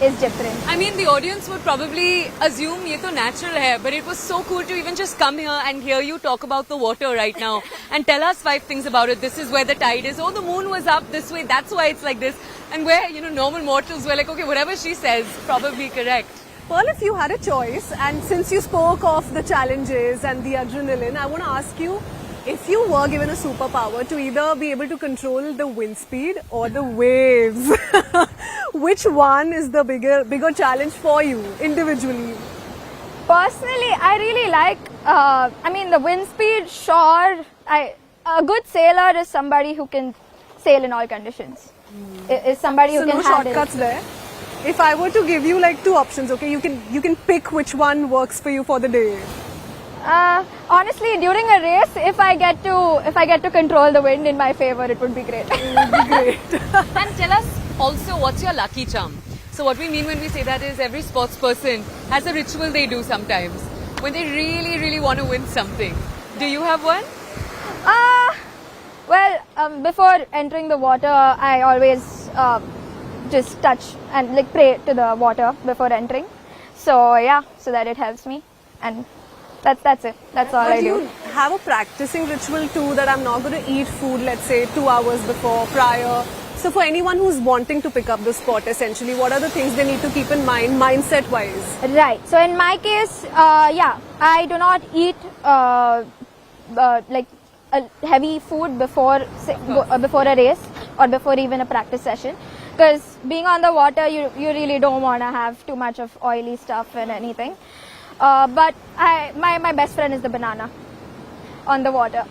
S3: is different.
S2: I mean, the audience would probably assume ye to natural hai, but it was so cool to even just come here and hear you talk about the water right now and tell us 5 things about it. This is where the tide is. Oh, the moon was up this way. That's why it's like this. And where, normal mortals were like, okay, whatever she says, probably correct.
S1: Pearl, if you had a choice, and since you spoke of the challenges and the adrenaline, I want to ask you, If you were given a superpower to either be able to control the wind speed or the waves, which one is the bigger challenge for you individually?
S3: Personally, I really like, the wind speed, sure. A good sailor is somebody who can sail in all conditions. Is somebody who
S1: So
S3: can
S1: no
S3: handle.
S1: shortcuts there. If I were to give you like two options, okay, you can pick which one works for you for the day.
S3: Honestly, during a race, if I get to control the wind in my favor, it would be great.
S1: It would be great.
S2: And tell us also, what's your lucky charm? So what we mean when we say that is every sports person has a ritual they do sometimes when they really, really want to win something. Do you have one?
S3: Before entering the water, I always just touch and like pray to the water before entering. So yeah, so that it helps me, and that's it. That's all I
S1: Do you
S3: do.
S1: have a practicing ritual too, that I'm not going to eat food, let's say 2 hours prior? So for anyone who's wanting to pick up the sport, essentially, what are the things they need to keep in mind, mindset-wise?
S3: Right. So in my case, I do not eat like a heavy food before a race or before even a practice session, because being on the water, you really don't want to have too much of oily stuff and anything. But my best friend is the banana on the water.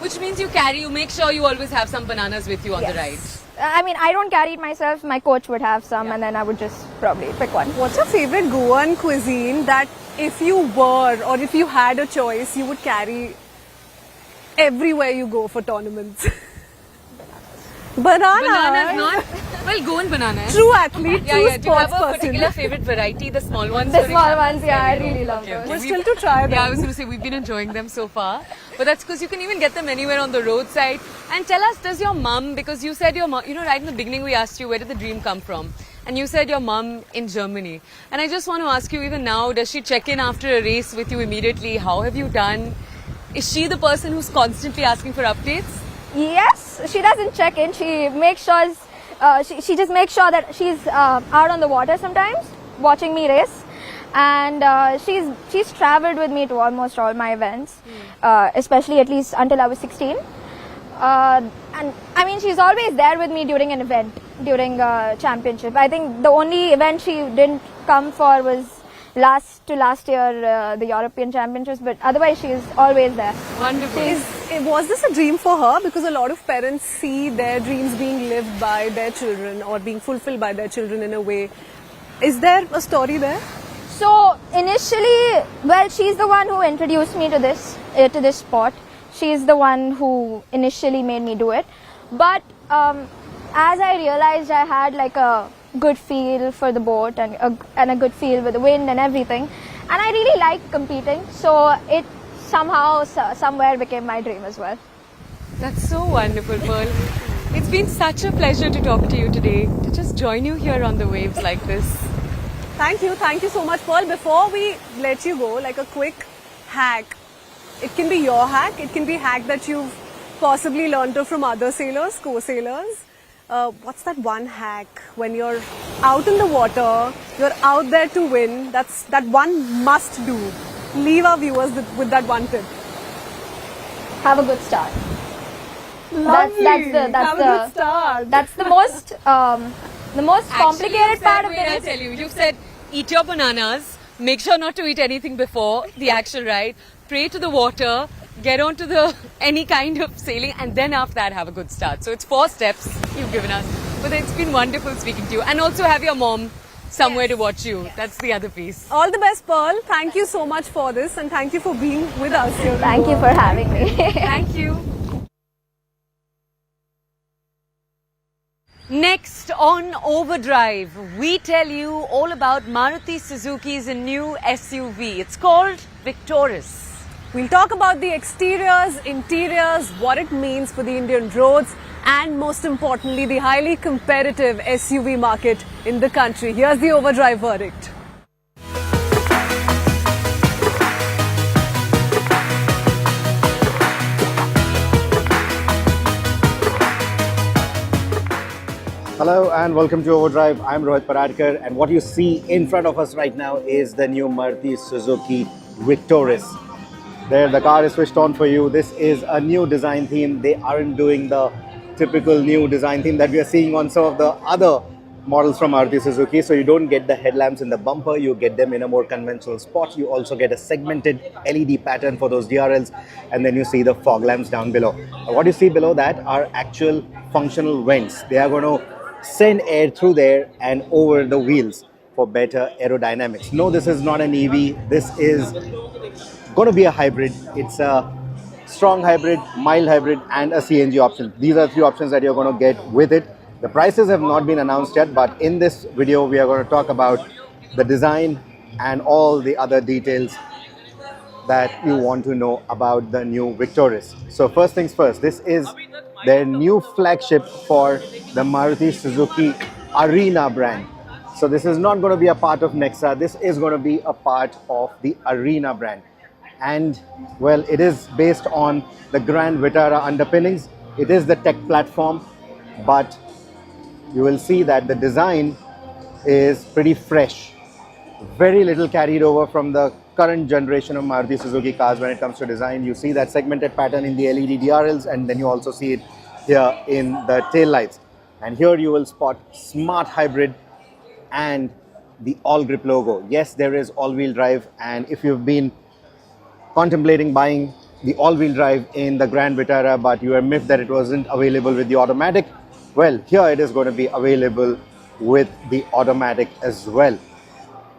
S2: Which means you make sure you always have some bananas with you on the ride.
S3: I don't carry it myself. My coach would have some, and then I would just probably pick one.
S1: What's your favorite Goan cuisine that if you were or if you had a choice, you would carry everywhere you go for tournaments?
S2: Bananas, not? Well, Goan banana.
S1: True athlete, true
S2: Do you have
S1: sports
S2: a
S1: person.
S2: particular favorite variety, the small ones?
S3: The small ones, yeah, I really love those.
S1: We're still to try them.
S2: Yeah, I was going to say we've been enjoying them so far. But that's because you can even get them anywhere on the roadside. And tell us, does your mum, because you said your mum, right in the beginning we asked you, where did the dream come from? And you said your mum in Germany. And I just want to ask you, even now, does she check in after a race with you immediately? How have you done? Is she the person who's constantly asking for updates?
S3: Yes, she doesn't check in. She makes sure. She just makes sure that she's out on the water sometimes, watching me race, and she's travelled with me to almost all my events, especially at least until I was 16. And I mean, she's always there with me during an event, during a championship. I think the only event she didn't come for was last year, the European Championships, but otherwise she's always there.
S2: Wonderful.
S1: Was this a dream for her? Because a lot of parents see their dreams being lived by their children or being fulfilled by their children in a way. Is there a story there?
S3: So initially, she's the one who introduced me to this sport. She's the one who initially made me do it. But as I realized I had like a good feel for the boat and a good feel with the wind and everything, and I really liked competing, so it somehow somewhere became my dream as well.
S2: That's so wonderful, Pearl. It's been such a pleasure to talk to you today, to just join you here on the waves like this.
S1: Thank you so much, Pearl. Before we let you go, like a quick hack. It can be your hack, it can be hack that you've possibly learned from other sailors, co-sailors. What's that one hack when you're out in the water, you're out there to win, that one must do? Leave our viewers with that one tip.
S3: Have a good start.
S1: Lovely.
S3: Have a good start. That's the most complicated part of the
S2: I'll
S3: race.
S2: tell you, you've said eat your bananas, make sure not to eat anything before the actual ride, pray to the water, get onto any kind of sailing, and then after that have a good start. So it's 4 steps you've given us. But it's been wonderful speaking to you. And also have your mom somewhere to watch you. That's the other piece.
S1: All the best, Pearl. Thank you so much for this, and thank you for being with us here.
S3: Thank you for having me.
S2: Thank you. Next on Overdrive, we tell you all about Maruti Suzuki's new SUV. It's called Victoris.
S1: We'll talk about the exteriors, interiors, what it means for the Indian roads, and most importantly, the highly competitive SUV market in the country. Here's the Overdrive verdict.
S9: Hello and welcome to Overdrive. I'm Rohit Paradkar, and what you see in front of us right now is the new Maruti Suzuki Victoris. There, the car is switched on for you. This is a new design theme. They aren't doing the typical new design theme that we are seeing on some of the other models from Maruti Suzuki. So you don't get the headlamps in the bumper, you get them in a more conventional spot. You also get a segmented LED pattern for those DRLs, and then you see the fog lamps down below. What you see below that are actual functional vents. They are going to send air through there and over the wheels for better aerodynamics. No, this is not an EV. This is going to be a hybrid. It's a strong hybrid, mild hybrid, and a CNG option. These are three options that you're going to get with it. The prices have not been announced yet, but in this video we are going to talk about the design and all the other details that you want to know about the new Victoris. So first things first, this is their new flagship for the Maruti Suzuki Arena brand. So this is not going to be a part of Nexa. This is going to be a part of the Arena brand. And well, it is based on the Grand Vitara underpinnings. It is the tech platform, but you will see that the design is pretty fresh. Very little carried over from the current generation of Maruti Suzuki cars when it comes to design. You see that segmented pattern in the LED DRLs, and then you also see it here in the tail lights. And here you will spot smart hybrid and the all grip logo. Yes, there is all-wheel drive, and if you've been contemplating buying the all-wheel drive in the Grand Vitara, but you were miffed that it wasn't available with the automatic, well, here it is going to be available with the automatic as well.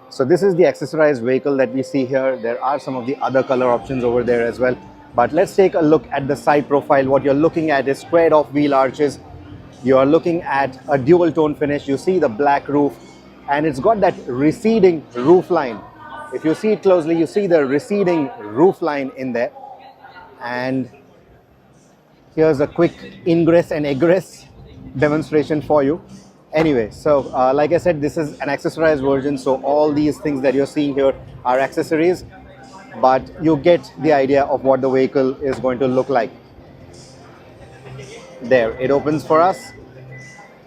S9: So this is the accessorized vehicle that we see here. There are some of the other color options over there as well. But let's take a look at the side profile. What you're looking at is squared off wheel arches. You are looking at a dual tone finish. You see the black roof, and it's got that receding roof line. If you see it closely, you see the receding roof line in there. And here's a quick ingress and egress demonstration for you. Anyway, so like I said, this is an accessorized version. So all these things that you're seeing here are accessories, but you get the idea of what the vehicle is going to look like. There, it opens for us.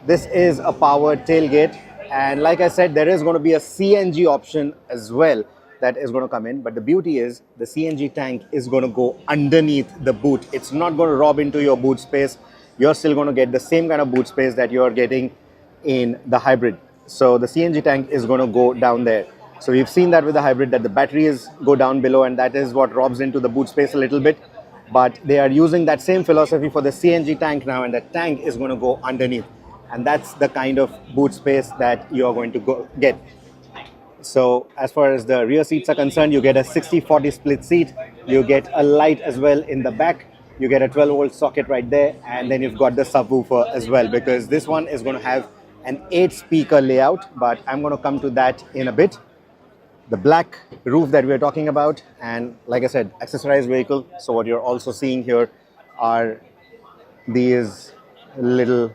S9: This is a powered tailgate. And like I said, there is going to be a CNG option as well that is going to come in. But the beauty is the CNG tank is going to go underneath the boot. It's not going to rob into your boot space. You're still going to get the same kind of boot space that you're getting in the hybrid. So the CNG tank is going to go down there. So we've seen that with the hybrid, that the batteries go down below, and that is what robs into the boot space a little bit. But they are using that same philosophy for the CNG tank now, and the tank is going to go underneath. And that's the kind of boot space that you are going to get. So as far as the rear seats are concerned, you get a 60-40 split seat. You get a light as well in the back. You get a 12-volt socket right there. And then you've got the subwoofer as well, because this one is going to have an 8-speaker layout. But I'm going to come to that in a bit. The black roof that we're talking about. And like I said, accessorized vehicle. So what you're also seeing here are these little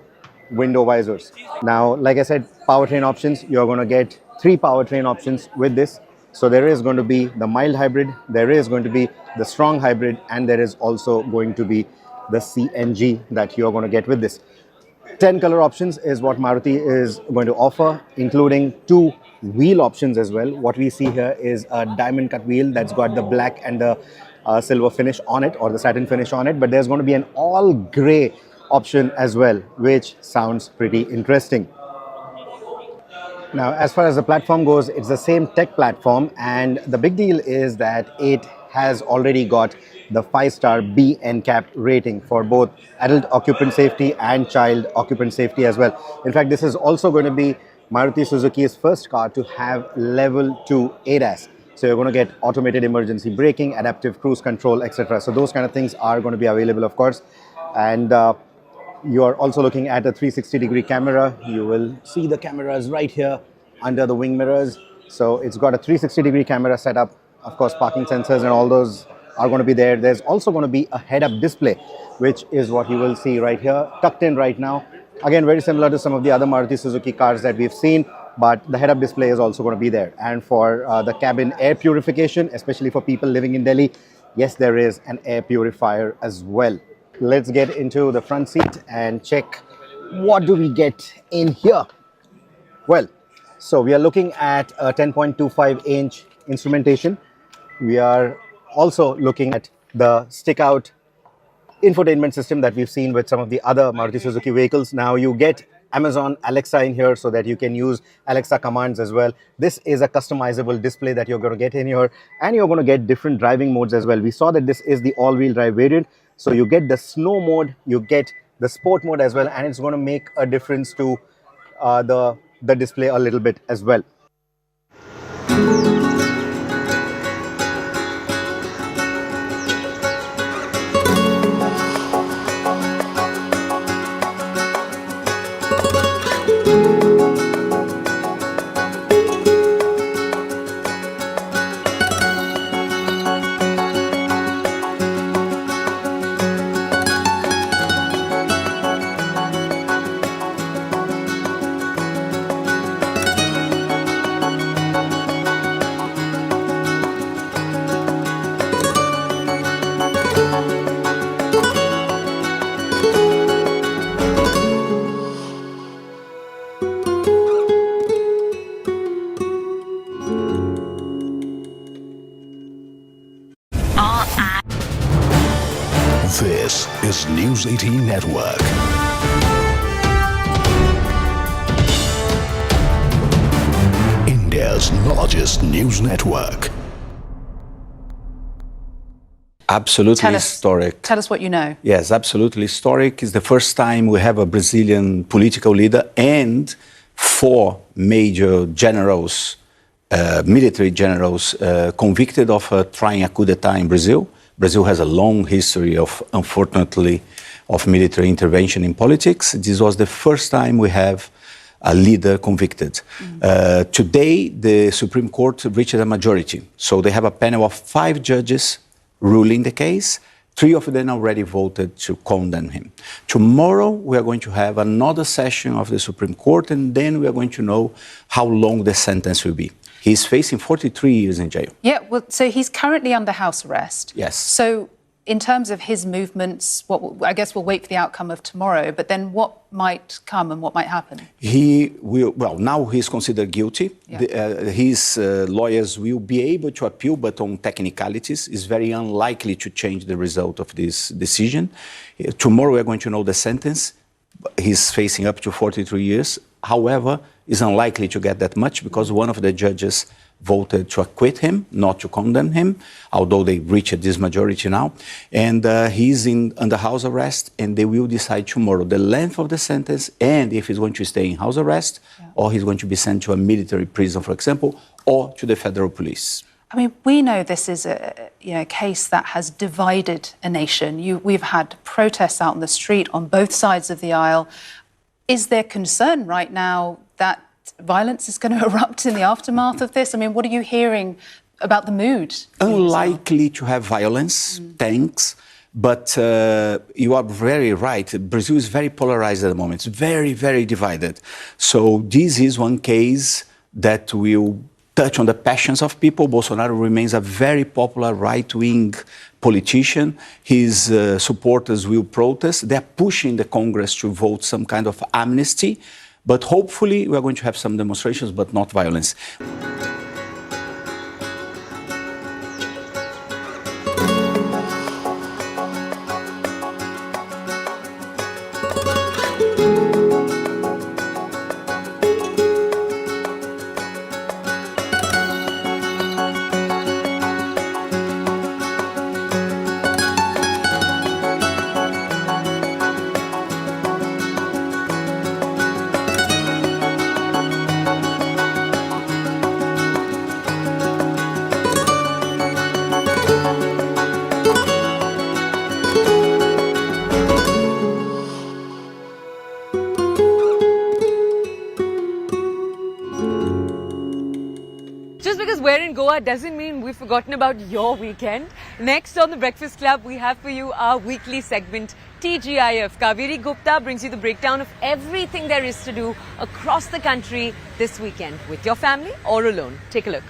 S9: window visors. Now, like I said, powertrain options, you're going to get 3 powertrain options with this. So there is going to be the mild hybrid, there is going to be the strong hybrid, and there is also going to be the CNG that you're going to get with this. 10 color options is what Maruti is going to offer, including 2 wheel options as well. What we see here is a diamond cut wheel that's got the black and the silver finish on it, or the satin finish on it, but there's going to be an all gray option as well, which sounds pretty interesting. Now, as far as the platform goes, it's the same tech platform, and the big deal is that it has already got the 5-star B NCAP rating for both adult occupant safety and child occupant safety as well. In fact, this is also going to be Maruti Suzuki's first car to have level 2 ADAS. So you're going to get automated emergency braking, adaptive cruise control, etc. So those kind of things are going to be available, of course. And you are also looking at a 360-degree camera. You will see the cameras right here under the wing mirrors. So it's got a 360-degree camera setup. Of course, parking sensors and all those are going to be there. There's also going to be a head-up display, which is what you will see right here, tucked in right now. Again, very similar to some of the other Maruti Suzuki cars that we've seen, but the head-up display is also going to be there. And for the cabin air purification, especially for people living in Delhi, yes, there is an air purifier as well. Let's get into the front seat and check what do we get in here. Well, so we are looking at a 10.25-inch instrumentation. We are also looking at the stick-out infotainment system that we've seen with some of the other Maruti Suzuki vehicles. Now you get Amazon Alexa in here so that you can use Alexa commands as well. This is a customizable display that you're going to get in here, and you're going to get different driving modes as well. We saw that this is the all-wheel drive variant, so you get the snow mode, you get the sport mode as well, and it's going to make a difference to the display a little bit as well.
S6: This is News 18 Network. India's largest news network.
S7: Absolutely historic.
S8: Tell us what you know.
S7: Yes, absolutely historic. It's the first time we have a Brazilian political leader and 4 major generals, military generals, convicted of trying a coup d'etat in Brazil. Brazil has a long history of, unfortunately, of military intervention in politics. This was the first time we have a leader convicted. Today, the Supreme Court reached a majority. So they have a panel of 5 judges ruling the case. 3 of them already voted to condemn him. Tomorrow, we are going to have another session of the Supreme Court, and then we are going to know how long the sentence will be. He's facing 43 years in jail.
S8: Yeah, well, so he's currently under house arrest.
S7: Yes.
S8: So in terms of his movements, I guess we'll wait for the outcome of tomorrow, but then what might come and what might happen?
S7: He will, well, now he's considered guilty.
S8: Yeah.
S7: His lawyers will be able to appeal, but on technicalities. It's very unlikely to change the result of this decision. Tomorrow we're going to know the sentence. He's facing up to 43 years. However, it's unlikely to get that much because one of the judges voted to acquit him, not to condemn him, although they reached this majority now. And he's under house arrest, and they will decide tomorrow the length of the sentence and if he's going to stay in house arrest or he's going to be sent to a military prison, for example, or to the federal police.
S8: I mean, we know this is a case that has divided a nation. We've had protests out on the street on both sides of the aisle. Is there concern right now that violence is going to erupt in the aftermath of this? I mean, what are you hearing about the mood?
S7: Unlikely to have violence, thanks. But you are very right. Brazil is very polarized at the moment. It's very, very divided. So this is one case that will touch on the passions of people. Bolsonaro remains a very popular right-wing politician. His supporters will protest. They're pushing the Congress to vote some kind of amnesty. But hopefully we are going to have some demonstrations, but not violence.
S2: Just because we're in Goa doesn't mean we've forgotten about your weekend. Next on The Breakfast Club, we have for you our weekly segment, TGIF. Kaveri Gupta brings you the breakdown of everything there is to do across the country this weekend, with your family or alone. Take a look.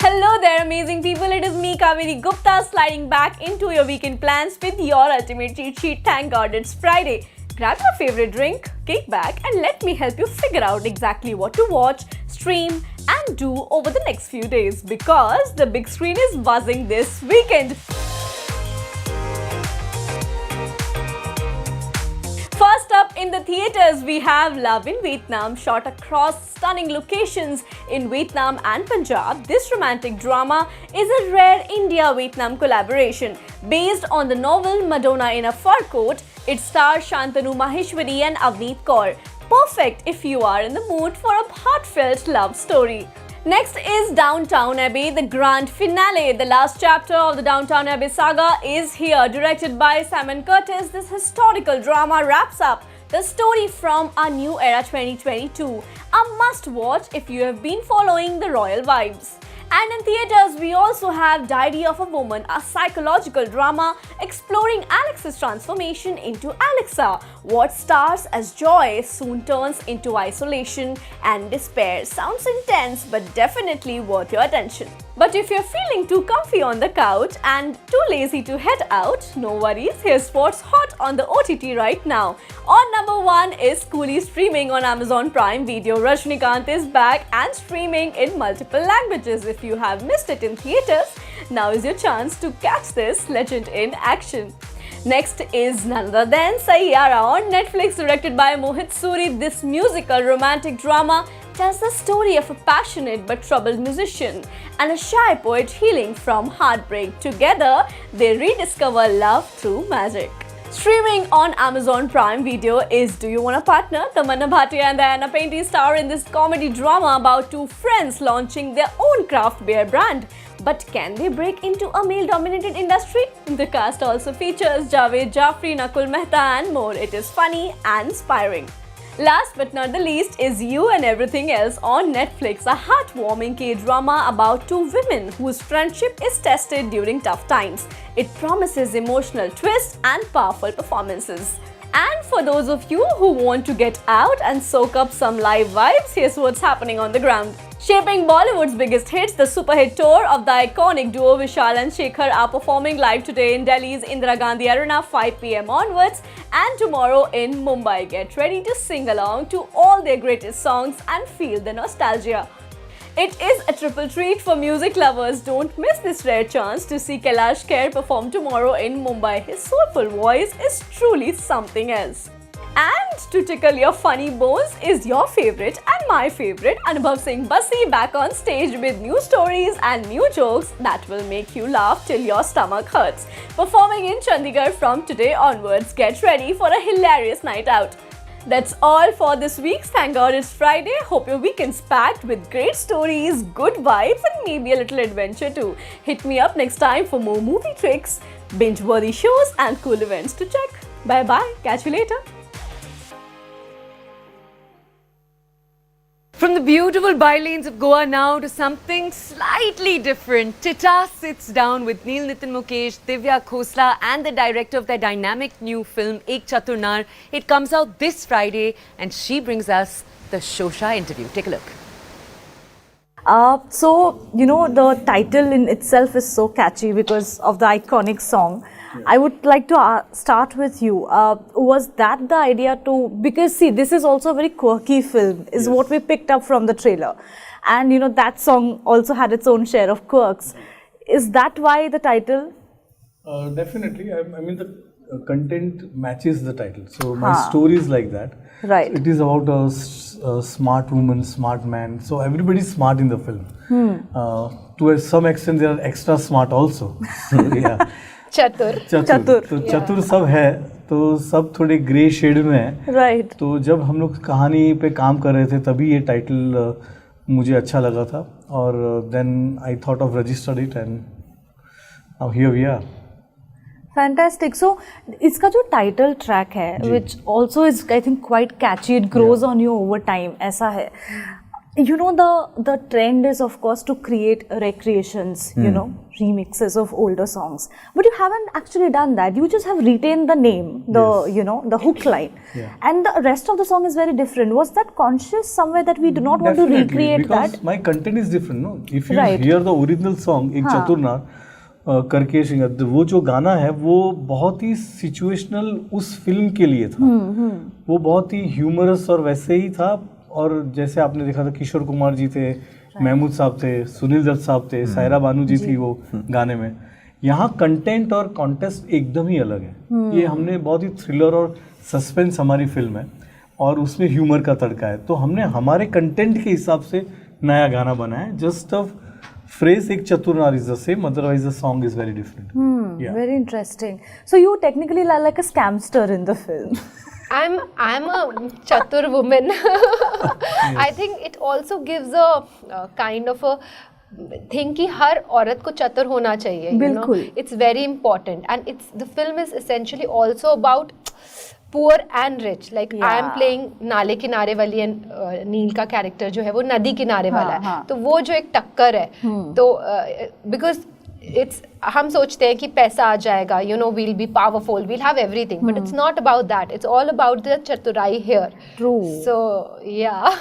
S10: Hello there, amazing people. It is me, Kaveri Gupta, sliding back into your weekend plans with your ultimate cheat sheet. Thank God it's Friday. Grab your favorite drink, kick back and let me help you figure out exactly what to watch, stream and do over the next few days, because the big screen is buzzing this weekend. First up in the theatres, we have Love in Vietnam, shot across stunning locations in Vietnam and Punjab. This romantic drama is a rare India-Vietnam collaboration. Based on the novel Madonna in a Fur Coat, it stars Shantanu Maheshwari and Avneet Kaur. Perfect if you are in the mood for a heartfelt love story. Next is Downton Abbey, the grand finale. The last chapter of the Downton Abbey saga is here. Directed by Simon Curtis, this historical drama wraps up the story from our new era 2022. A must-watch if you have been following the royal vibes. And in theatres, we also have Diary of a Woman, a psychological drama exploring Alex's transformation into Alexa. What starts as joy soon turns into isolation and despair. Sounds intense, but definitely worth your attention. But if you're feeling too comfy on the couch and too lazy to head out, no worries, here's what's hot on the OTT right now. On number 1 is Coolie, streaming on Amazon Prime Video. Rajnikant is back and streaming in multiple languages. If you have missed it in theatres, now is your chance to catch this legend in action. Next is none other than Sayyara on Netflix, directed by Mohit Suri. This musical romantic drama tells the story of a passionate but troubled musician and a shy poet healing from heartbreak. Together, they rediscover love through magic. Streaming on Amazon Prime Video is Do You Want a Partner? Tamanna Bhatia and Diana Painty star in this comedy drama about two friends launching their own craft beer brand. But can they break into a male-dominated industry? The cast also features Javed Jafri, Nakul Mehta and more. It is funny and inspiring. Last but not the least is You and Everything Else on Netflix, a heartwarming K-drama about two women whose friendship is tested during tough times. It promises emotional twists and powerful performances. And for those of you who want to get out and soak up some live vibes, here's what's happening on the ground. Shaping Bollywood's biggest hits, the super hit tour of the iconic duo Vishal and Shekhar are performing live today in Delhi's Indira Gandhi Arena 5 p.m. onwards and tomorrow in Mumbai. Get ready to sing along to all their greatest songs and feel the nostalgia. It is a triple treat for music lovers. Don't miss this rare chance to see Kailash Kher perform tomorrow in Mumbai. His soulful voice is truly something else. And to tickle your funny bones is your favorite and my favorite Anubhav Singh Bassi back on stage with new stories and new jokes that will make you laugh till your stomach hurts. Performing in Chandigarh from today onwards, get ready for a hilarious night out. That's all for this week. Thank God it's Friday. Hope your weekend's packed with great stories, good vibes and maybe a little adventure too. Hit me up next time for more movie tricks, binge-worthy shows and cool events to check. Bye bye. Catch you later.
S2: From the beautiful bylanes of Goa now to something slightly different. Tita sits down with Neel Nitin Mukesh, Divya Khosla and the director of their dynamic new film Ek Chatur Nar. It comes out this Friday and she brings us the Shosha interview. Take a look.
S3: So, the title in itself is so catchy because of the iconic song. I would like to start with you. Was that the idea to, because see, this is also a very quirky film, is what we picked up from the trailer. And that song also had its own share of quirks. Is that why the title?
S11: Definitely. I mean, the content matches the title. So my story is like that.
S3: Right.
S11: So it is about a smart woman, smart man. So everybody is smart in the film. To some extent, they are extra smart also. So, yeah.
S3: Chatur.
S11: तो चतुर सब है, तो सब थोड़े grey shade में है.
S3: Right.
S11: तो जब हम लोग कहानी पे काम कर रहे थे तभी ये टाइटल मुझे अच्छा लगा था और then I thought of registered it and now here we are.
S3: Fantastic. So, इसका जो title track है, which also is I think quite catchy, it grows on you over time, ऐसा है. The trend is of course to create recreations, remixes of older songs. But you haven't actually done that. You just have retained the name, the hook line. Yeah. And the rest of the song is very different. Was that conscious somewhere that we do not want to recreate
S11: because
S3: that?
S11: My content is different, no? If you hear the original song, Ek Chatur Nar, करके singer, वो जो गाना है वो बहुत ही situational उस film के लिए था। वो बहुत ही ह्यूमरस और वैसे ही था। और जैसे आपने देखा था किशोर कुमार जी थे, महमूद साहब थे, सुनील दत्त साहब थे, सायरा बानू जी थी वो गाने में। यहाँ कंटेंट और कॉन्टेस्ट एकदम ही अलग है। ये हमने बहुत ही थ्रिलर और सस्पेंस हमारी फिल्म है और उसमें ह्यूमर का तड़का है, तो हमने हमारे कंटेंट के हिसाब से नया गाना बनाया है। जस्ट अ phrase एक चतुर नार is the same, otherwise the song is very different.
S3: Very interesting. So you technically are like a scamster in the film.
S12: I'm a chatur woman. I think it also gives a kind of a thing कि हर औरत को चतुर होना चाहिए.
S3: बिल्कुल.
S12: You know? It's very important, and the film is essentially also about poor and rich. Like I am playing नाले किनारे वाली and नील का कैरेक्टर जो है वो नदी किनारे वाला है. तो वो जो एक टक्कर है, तो because it's हम सोचते हैं कि पैसा आ जाएगा, you know, we'll be powerful, we'll have everything, but it's not about that. It's all about the chaturai here.
S3: True.
S12: So yeah.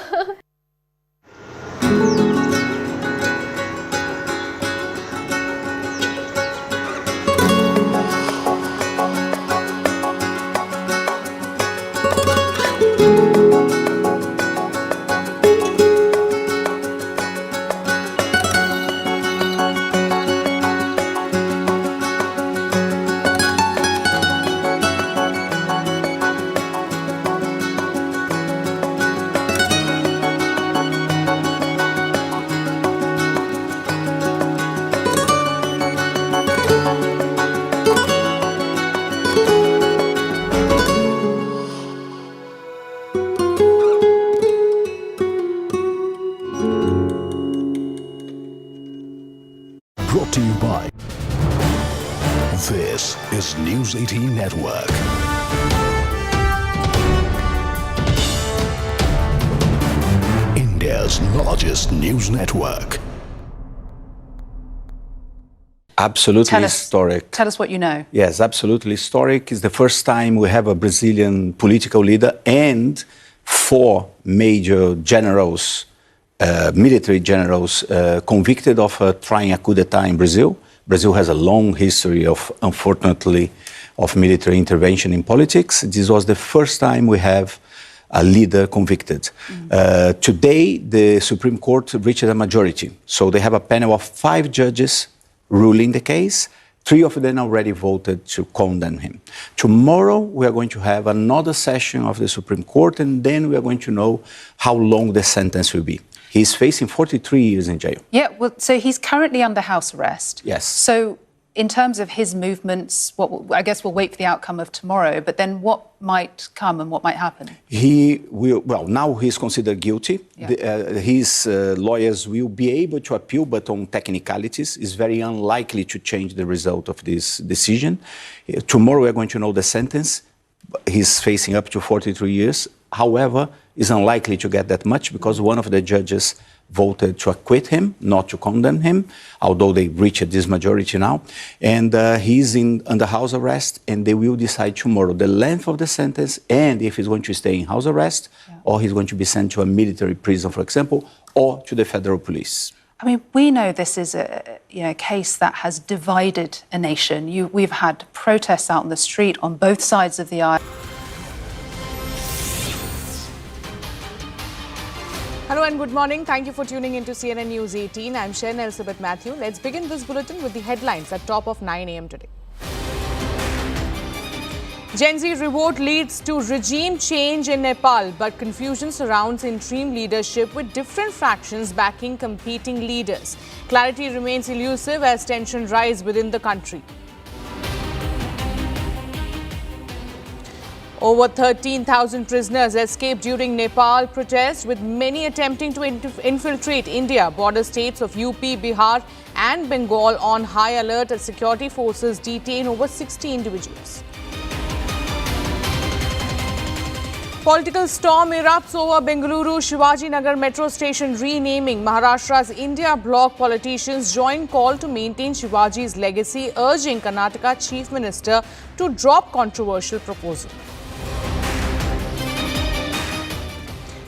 S6: Brought to you by. This is News 18 Network. India's largest news network.
S7: Absolutely historic.
S8: Tell us what you know.
S7: Yes, absolutely historic. It's the first time we have a Brazilian political leader and 4 major generals, military generals, convicted of trying a coup d'etat in Brazil. Brazil has a long history of, unfortunately, of military intervention in politics. This was the first time we have a leader convicted. Today, the Supreme Court reached a majority. So they have a panel of 5 judges ruling the case. 3 of them already voted to condemn him. Tomorrow, we are going to have another session of the Supreme Court, and then we are going to know how long the sentence will be. He's facing 43 years in jail.
S8: Yeah, well, so he's currently under house arrest.
S7: Yes.
S8: So in terms of his movements, I guess we'll wait for the outcome of tomorrow, but then what might come and what might happen?
S7: He will, well, now he's considered guilty.
S8: Yeah.
S7: His lawyers will be able to appeal, but on technicalities. It's very unlikely to change the result of this decision. Tomorrow we're going to know the sentence. He's facing up to 43 years. However, it's unlikely to get that much because one of the judges voted to acquit him, not to condemn him, although they reached this majority now. And he's under house arrest, and they will decide tomorrow the length of the sentence and if he's going to stay in house arrest or he's going to be sent to a military prison, for example, or to the federal police.
S8: I mean, we know this is a case that has divided a nation. We've had protests out on the street on both sides of the aisle.
S13: Hello and good morning. Thank you for tuning into CNN News 18. I'm Shen Elizabeth Matthew. Let's begin this bulletin with the headlines at top of 9 a.m. today. Gen Z revolt leads to regime change in Nepal, but confusion surrounds interim leadership with different factions backing competing leaders. Clarity remains elusive as tension rises within the country. Over 13,000 prisoners escaped during Nepal protests, with many attempting to infiltrate India. Border states of UP, Bihar and Bengal on high alert as security forces detain over 60 individuals. Political storm erupts over Bengaluru Shivaji Nagar metro station renaming. Maharashtra's India bloc politicians join call to maintain Shivaji's legacy, urging Karnataka Chief Minister to drop controversial proposal.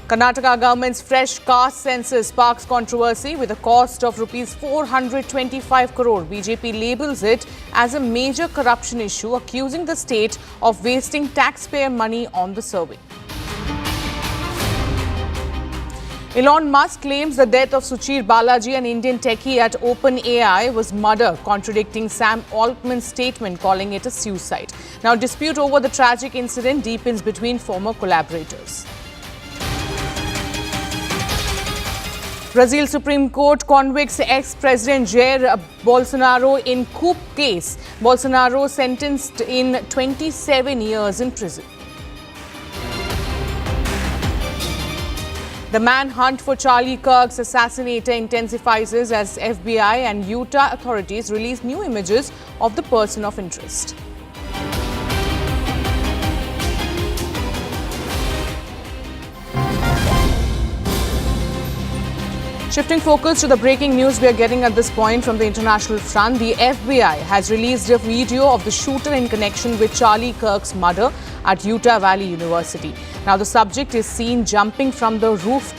S13: Karnataka government's fresh caste census sparks controversy with a cost of rupees 425 crore. BJP labels it as a major corruption issue, accusing the state of wasting taxpayer money on the survey. Elon Musk claims the death of Suchir Balaji, an Indian techie at OpenAI, was murder, contradicting Sam Altman's statement, calling it a suicide. Now, dispute over the tragic incident deepens between former collaborators. Brazil Supreme Court convicts ex-President Jair Bolsonaro in coup case. Bolsonaro sentenced in 27 years in prison. The manhunt for Charlie Kirk's assassinator intensifies as FBI and Utah authorities release new images of the person of interest. Shifting focus to the breaking news we are getting at this point from the international front, the FBI has released a video of the shooter in connection with Charlie Kirk's murder at Utah Valley University. Now, the subject is seen jumping from the rooftop